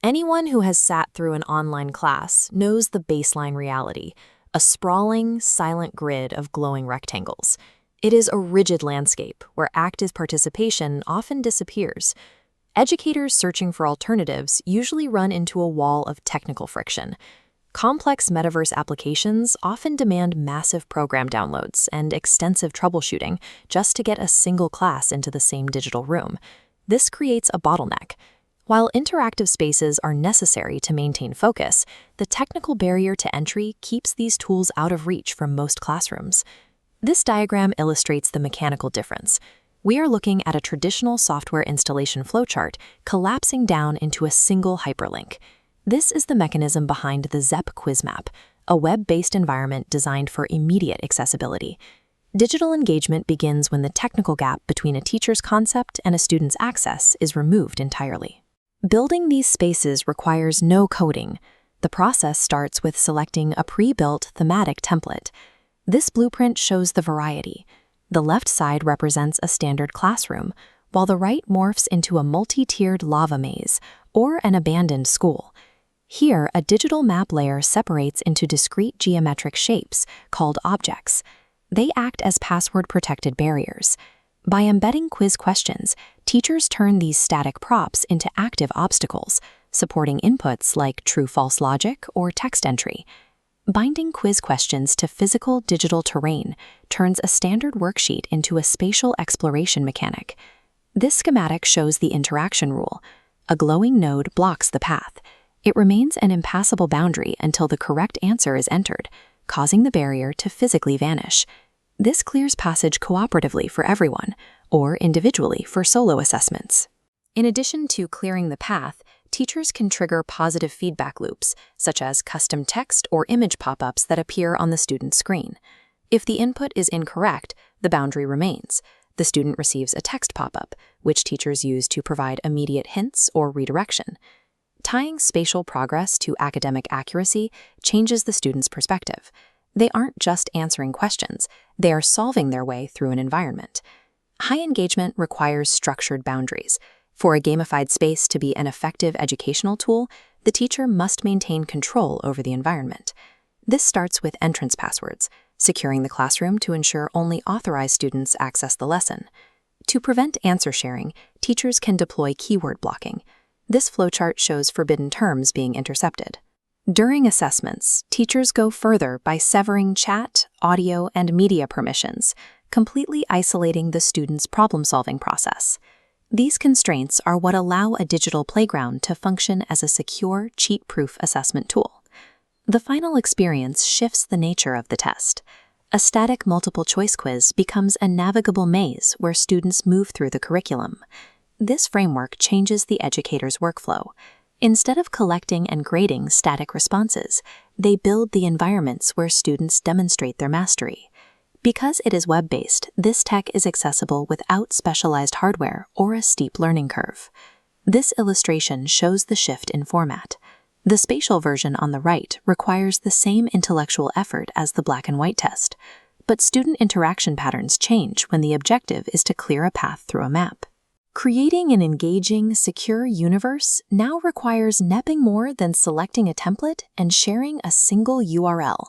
Anyone who has sat through an online class knows the baseline reality, a sprawling, silent grid of glowing rectangles. It is a rigid landscape where active participation often disappears. Educators searching for alternatives usually run into a wall of technical friction. Complex metaverse applications often demand massive program downloads and extensive troubleshooting just to get a single class into the same digital room. This creates a bottleneck. While interactive spaces are necessary to maintain focus, the technical barrier to entry keeps these tools out of reach from most classrooms. This diagram illustrates the mechanical difference. We are looking at a traditional software installation flowchart collapsing down into a single hyperlink. This is the mechanism behind the ZEP Quiz Map, a web-based environment designed for immediate accessibility. Digital engagement begins when the technical gap between a teacher's concept and a student's access is removed entirely. Building these spaces requires no coding. The process starts with selecting a pre-built thematic template. This blueprint shows the variety. The left side represents a standard classroom, while the right morphs into a multi-tiered lava maze or an abandoned school. Here, a digital map layer separates into discrete geometric shapes called objects. They act as password-protected barriers. By embedding quiz questions, teachers turn these static props into active obstacles, supporting inputs like true-false logic or text entry. Binding quiz questions to physical digital terrain turns a standard worksheet into a spatial exploration mechanic. This schematic shows the interaction rule. A glowing node blocks the path. It remains an impassable boundary until the correct answer is entered, causing the barrier to physically vanish. This clears passage cooperatively for everyone, or individually for solo assessments. In addition to clearing the path, teachers can trigger positive feedback loops, such as custom text or image pop-ups that appear on the student's screen. If the input is incorrect, the boundary remains. The student receives a text pop-up, which teachers use to provide immediate hints or redirection. Tying spatial progress to academic accuracy changes the student's perspective. They aren't just answering questions, they are solving their way through an environment. High engagement requires structured boundaries. For a gamified space to be an effective educational tool, the teacher must maintain control over the environment. This starts with entrance passwords, securing the classroom to ensure only authorized students access the lesson. To prevent answer sharing, teachers can deploy keyword blocking. This flowchart shows forbidden terms being intercepted. During assessments, teachers go further by severing chat, audio, and media permissions, completely isolating the student's problem-solving process. These constraints are what allow a digital playground to function as a secure, cheat-proof assessment tool. The final experience shifts the nature of the test. A static multiple-choice quiz becomes a navigable maze where students move through the curriculum. This framework changes the educator's workflow. Instead of collecting and grading static responses, they build the environments where students demonstrate their mastery. Because it is web-based, this tech is accessible without specialized hardware or a steep learning curve. This illustration shows the shift in format. The spatial version on the right requires the same intellectual effort as the black and white test, but student interaction patterns change when the objective is to clear a path through a map. Creating an engaging, secure universe now requires nothing more than selecting a template and sharing a single URL.